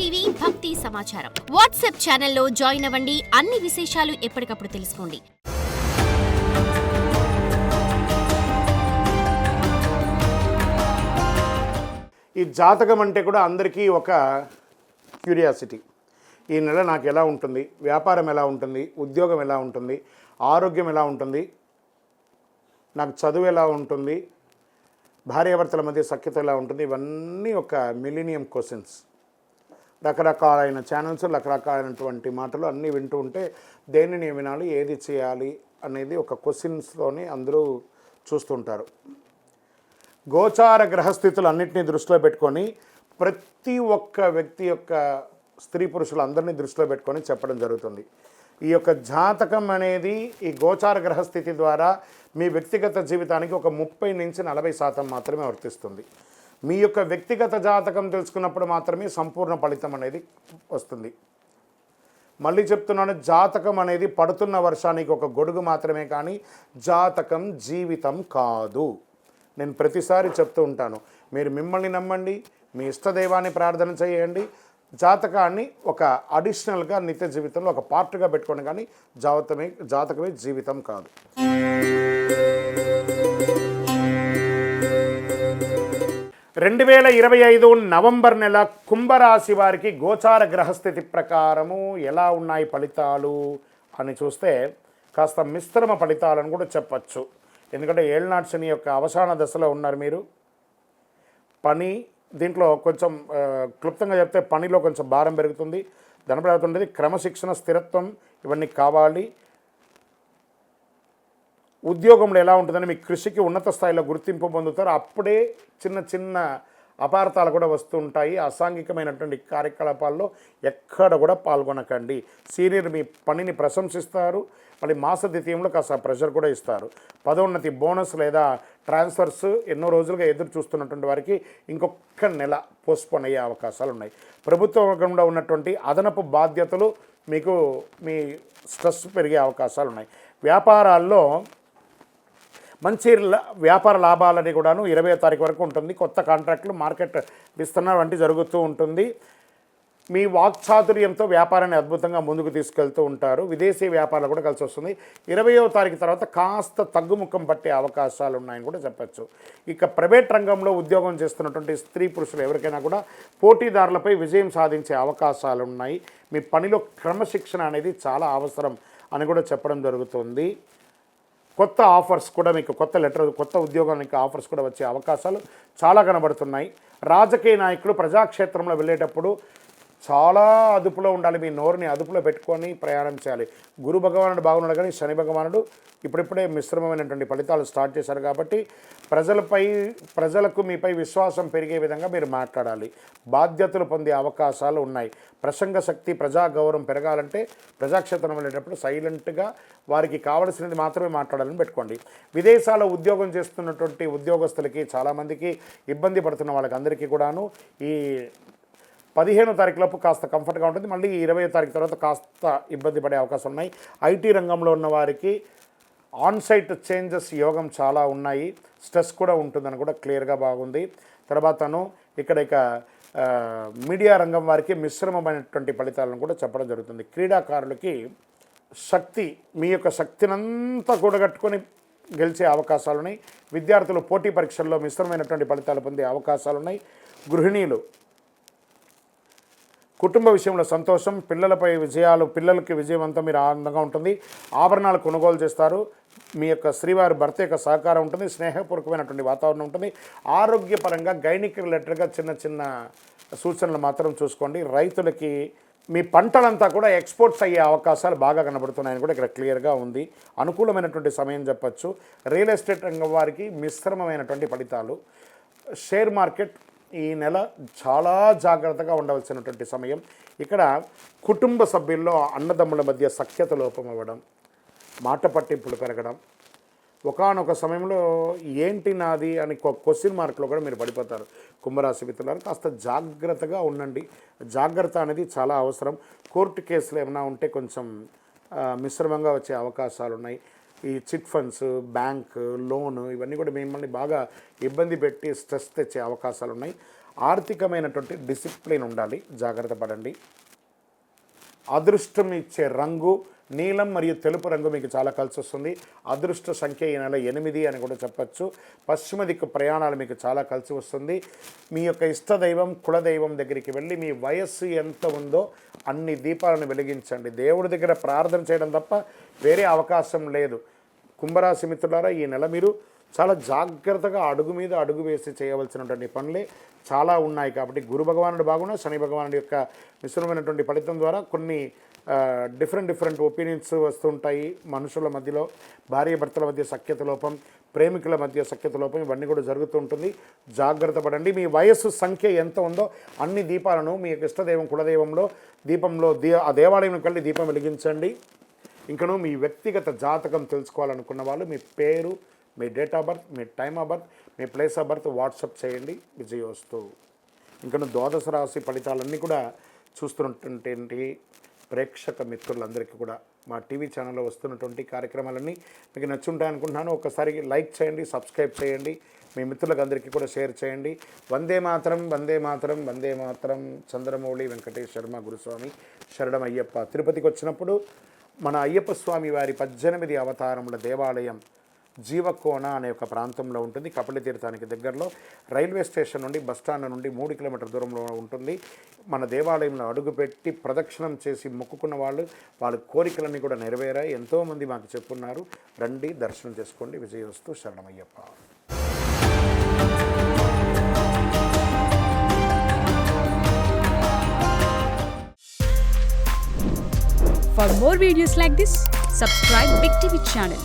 TV భక్తి సమాచారం WhatsApp ఛానల్లో జాయిన్ అవ్వండి. అన్ని విశేషాలు ఎప్పటికప్పుడు తెలుసుకోండి. ఈ జాతకం అంటే కూడా అందరికీ ఒక క్యూరియాసిటీ. ఈ నెల నాకు ఎలా ఉంటుంది, వ్యాపారం ఎలా ఉంటుంది, ఉద్యోగం ఎలా ఉంటుంది, ఆరోగ్యం ఎలా ఉంటుంది, నాకు చదువు ఎలా ఉంటుంది, భార్యాభర్తల మధ్య సఖ్యత ఎలా ఉంటుంది, ఇవన్నీ ఒక మిలీనియం క్వశ్చన్స్. రకరకాలైన ఛానల్స్, రకరకాలైనటువంటి మాటలు అన్నీ వింటూ ఉంటే దేనిని వినాలి, ఏది చేయాలి అనేది ఒక క్వశ్చన్స్తోని అందరూ చూస్తుంటారు. గోచార గ్రహస్థితులు అన్నింటినీ దృష్టిలో పెట్టుకొని ప్రతి ఒక్క వ్యక్తి యొక్క స్త్రీ పురుషులు అందరినీ దృష్టిలో పెట్టుకొని చెప్పడం జరుగుతుంది. ఈ యొక్క జాతకం అనేది ఈ గోచార గ్రహస్థితి ద్వారా మీ వ్యక్తిగత జీవితానికి ఒక 30 నుంచి 40% మాత్రమే వర్తిస్తుంది. మీ యొక్క వ్యక్తిగత జాతకం తెలుసుకున్నప్పుడు మాత్రమే సంపూర్ణ ఫలితం అనేది వస్తుంది. మళ్ళీ చెప్తున్నాను, జాతకం అనేది పడుతున్న వర్షానికి ఒక గొడుగు మాత్రమే, కానీ జాతకం జీవితం కాదు. నేను ప్రతిసారి చెప్తూ ఉంటాను, మీరు మిమ్మల్ని నమ్మండి, మీ ఇష్టదైవాన్ని ప్రార్థన చేయండి, జాతకాన్ని ఒక అడిషనల్గా నిత్య జీవితంలో ఒక పార్ట్గా పెట్టుకోండి, కానీ జాతకమే జీవితం కాదు. రెండు 2025 నవంబర్ నెల కుంభరాశి వారికి గోచార గ్రహస్థితి ప్రకారము ఎలా ఉన్నాయి ఫలితాలు అని చూస్తే కాస్త మిశ్రమ ఫలితాలను కూడా చెప్పచ్చు. ఎందుకంటే ఏళ్నాటి శని యొక్క అవసాన దశలో ఉన్నారు మీరు. పని దీంట్లో కొంచెం క్లుప్తంగా చెప్తే పనిలో కొంచెం భారం పెరుగుతుంది, ధన పెరుగుతుంటుంది, క్రమశిక్షణ, స్థిరత్వం ఇవన్నీ కావాలి. ఉద్యోగంలో ఎలా ఉంటుందని మీ కృషికి ఉన్నత స్థాయిలో గుర్తింపు పొందుతారు. అప్పుడే చిన్న చిన్న అపార్థాలు కూడా వస్తూ ఉంటాయి. అసాంఘికమైనటువంటి కార్యకలాపాల్లో ఎక్కడ కూడా పాల్గొనకండి. సీనియర్ మీ పనిని ప్రశంసిస్తారు, మళ్ళీ మాస ద్వితీయంలో కాస్త ప్రెషర్ కూడా ఇస్తారు. పదోన్నతి, బోనస్ లేదా ట్రాన్స్ఫర్స్ ఎన్నో రోజులుగా ఎదురు చూస్తున్నటువంటి వారికి ఇంకొక నెల పోస్ట్పోన్ అయ్యే అవకాశాలు ఉన్నాయి. ప్రభుత్వ వర్గంలో ఉన్నటువంటి అదనపు బాధ్యతలు మీకు మీ స్ట్రెస్ పెరిగే అవకాశాలు ఉన్నాయి. వ్యాపారాల్లో మంచి వ్యాపార లాభాలని కూడాను 20వ తారీఖు వరకు ఉంటుంది. కొత్త కాంట్రాక్టులు, మార్కెట్ విస్తరణ వంటి జరుగుతూ ఉంటుంది. మీ వాక్చాతుర్యంతో వ్యాపారాన్ని అద్భుతంగా ముందుకు తీసుకెళ్తూ ఉంటారు. విదేశీ వ్యాపారాలు కూడా కలిసి వస్తుంది. 20వ తారీఖు తర్వాత కాస్త తగ్గుముఖం పట్టే అవకాశాలు ఉన్నాయని కూడా చెప్పచ్చు. ఇక ప్రైవేట్ రంగంలో ఉద్యోగం చేస్తున్నటువంటి స్త్రీ పురుషులు ఎవరికైనా కూడా పోటీదారులపై విజయం సాధించే అవకాశాలు ఉన్నాయి. మీ పనిలో క్రమశిక్షణ అనేది చాలా అవసరం అని కూడా చెప్పడం జరుగుతుంది. కొత్త ఆఫర్స్ కూడా మీకు కొత్త ఉద్యోగానికి ఆఫర్స్ కూడా వచ్చే అవకాశాలు చాలా కనబడుతున్నాయి. రాజకీయ నాయకులు ప్రజాక్షేత్రంలో వెళ్ళేటప్పుడు చాలా అదుపులో ఉండాలి. మీ నోరుని అదుపులో పెట్టుకొని ప్రయాణం చేయాలి. గురు భగవానుడు బాగున్నాడు, కానీ శని భగవానుడు ఇప్పుడిప్పుడే మిశ్రమమైనటువంటి ఫలితాలు స్టార్ట్ చేశారు. కాబట్టి ప్రజలకు మీపై విశ్వాసం పెరిగే విధంగా మీరు మాట్లాడాలి. బాధ్యతలు పొందే అవకాశాలు ఉన్నాయి. ప్రసంగ శక్తి, ప్రజా గౌరవం పెరగాలంటే ప్రజాక్షేత్రం వెళ్ళేటప్పుడు సైలెంట్గా వారికి కావలసినది మాత్రమే మాట్లాడాలని పెట్టుకోండి. విదేశాల్లో ఉద్యోగం చేస్తున్నటువంటి ఉద్యోగస్తులకి చాలామందికి ఇబ్బంది పడుతున్న వాళ్ళకి అందరికీ కూడాను ఈ 15వ తారీఖులోపు కాస్త కంఫర్ట్గా ఉంటుంది. మళ్ళీ 20వ తారీఖు తర్వాత కాస్త ఇబ్బంది పడే అవకాశం ఉన్నాయి. ఐటీ రంగంలో ఉన్న వారికి ఆన్సైట్ చేంజెస్ యోగం చాలా ఉన్నాయి. స్ట్రెస్ కూడా ఉంటుందని కూడా క్లియర్గా బాగుంది. తర్వాతను ఇక మీడియా రంగం వారికి మిశ్రమమైనటువంటి ఫలితాలను కూడా చెప్పడం జరుగుతుంది. క్రీడాకారులకి మీ యొక్క శక్తినంతా కూడగట్టుకొని గెలిచే అవకాశాలు ఉన్నాయి. విద్యార్థులు పోటీ పరీక్షల్లో మిశ్రమైనటువంటి ఫలితాలు పొందే అవకాశాలు ఉన్నాయి. గృహిణీలు కుటుంబ విషయంలో సంతోషం, పిల్లలకి విజయవంతం, మీరు ఆనందంగా ఉంటుంది. ఆభరణాలు కొనుగోలు చేస్తారు. మీ యొక్క శ్రీవారి భర్త యొక్క సహకారం ఉంటుంది. స్నేహపూర్వకమైనటువంటి వాతావరణం ఉంటుంది. ఆరోగ్యపరంగా గైనిక్ రిలేటెడ్గా చిన్న చిన్న సూచనలు మాత్రం చూసుకోండి. రైతులకి మీ పంటలంతా కూడా ఎక్స్పోర్ట్స్ అయ్యే అవకాశాలు బాగా కనబడుతున్నాయని కూడా ఇక్కడ క్లియర్గా ఉంది. అనుకూలమైనటువంటి సమయం చెప్పచ్చు. రియల్ ఎస్టేట్ రంగం వారికి మిశ్రమమైనటువంటి ఫలితాలు. షేర్ మార్కెట్ ఈ నెల చాలా జాగ్రత్తగా ఉండవలసినటువంటి సమయం. ఇక్కడ కుటుంబ సభ్యుల్లో అన్నదమ్ముల మధ్య సఖ్యత లోపం అవ్వడం, మాట పట్టింపులు పెరగడం, ఒకానొక సమయంలో ఏంటి నాది అని క్వశ్చన్ మార్క్లో కూడా మీరు పడిపోతారు. కుంభరాశి మిత్రులారు కాస్త జాగ్రత్తగా ఉండండి. జాగ్రత్త అనేది చాలా అవసరం. కోర్టు కేసులు ఏమైనా ఉంటే కొంచెం మిశ్రమంగా వచ్చే అవకాశాలు ఉన్నాయి. ఈ చిట్ ఫండ్స్, బ్యాంక్ లోన్ ఇవన్నీ కూడా మిమ్మల్ని బాగా ఇబ్బంది పెట్టి స్ట్రెస్ తెచ్చే అవకాశాలు ఉన్నాయి. ఆర్థికమైనటువంటి డిసిప్లిన్ ఉండాలి, జాగ్రత్త పడండి. అదృష్టం ఇచ్చే రంగు నీలం మరియు తెలుపు రంగు మీకు చాలా కలిసి వస్తుంది. అదృష్ట సంఖ్య ఈ నెల 8 అని కూడా చెప్పచ్చు. పశ్చిమ దిక్కు ప్రయాణాలు మీకు చాలా కలిసి వస్తుంది. మీ యొక్క ఇష్టదైవం కులదైవం దగ్గరికి వెళ్ళి మీ వయస్సు ఎంత ఉందో అన్ని దీపాలను వెలిగించండి. దేవుడి దగ్గర ప్రార్థన చేయడం తప్ప వేరే అవకాశం లేదు. కుంభరాశి మిత్రులారా, ఈ నెల మీరు చాలా జాగ్రత్తగా అడుగు మీద అడుగు వేసి చేయవలసినటువంటి పనులే చాలా ఉన్నాయి. కాబట్టి గురు భగవానుడు బాగున్నా శని భగవానుడి యొక్క మిశ్రమైనటువంటి ఫలితం ద్వారా కొన్ని డిఫరెంట్ ఒపీనియన్స్ వస్తుంటాయి. మనుషుల మధ్యలో భార్యాభర్తల మధ్య సఖ్యత లోపం, ప్రేమికుల మధ్య సఖ్యత లోపం, ఇవన్నీ కూడా జరుగుతూ ఉంటుంది. జాగ్రత్త పడండి. మీ వయస్సు సంఖ్య ఎంత ఉందో అన్ని దీపాలను మీ యొక్క ఇష్టదైవం కులదైవంలో దీపంలో ఆ దేవాలయంకి వెళ్ళి దీపం వెలిగించండి. ఇంకను మీ వ్యక్తిగత జాతకం తెలుసుకోవాలనుకున్న వాళ్ళు మీ పేరు, మీ డేట్ ఆఫ్ బర్త్, మీ టైమ్ ఆఫ్ బర్త్, మీ ప్లేస్ ఆఫ్ బర్త్ వాట్సాప్ చేయండి. విజయోస్తు. ఇంకను ద్వాదశ రాశి ఫలితాలన్నీ కూడా చూస్తున్నటువంటి ప్రేక్షక మిత్రులందరికీ కూడా మా టీవీ ఛానల్లో వస్తున్నటువంటి కార్యక్రమాలన్నీ మీకు నచ్చుంటాయి అనుకుంటున్నాను. ఒకసారి లైక్ చేయండి, సబ్స్క్రైబ్ చేయండి, మీ మిత్రులకు అందరికీ కూడా షేర్ చేయండి. వందే మాతరం, వందే మాతరం, వందే మాతరం. చంద్రమౌళి వెంకటేష్ శర్మ గురుస్వామి శరణం అయ్యప్ప. తిరుపతికి వచ్చినప్పుడు మన అయ్యప్ప స్వామి వారి 18 అవతారముల దేవాలయం జీవకోన అనే ఒక ప్రాంతంలో ఉంటుంది. కపిల తీర్థానికి దగ్గరలో రైల్వే స్టేషన్ నుండి బస్టాండ్ నుండి 3 కిలోమీటర్ల దూరంలో ఉంటుంది. మన దేవాలయంలో అడుగుపెట్టి ప్రదక్షిణం చేసి మొక్కుకున్న వాళ్ళ కోరికలన్నీ కూడా నెరవేరాయి. ఎంతోమంది మాకు చెప్పున్నారు. రండి, దర్శనం చేసుకోండి. విజయోస్తు. శరణమయ్యప్ప. For more videos like this, subscribe Big TV channel.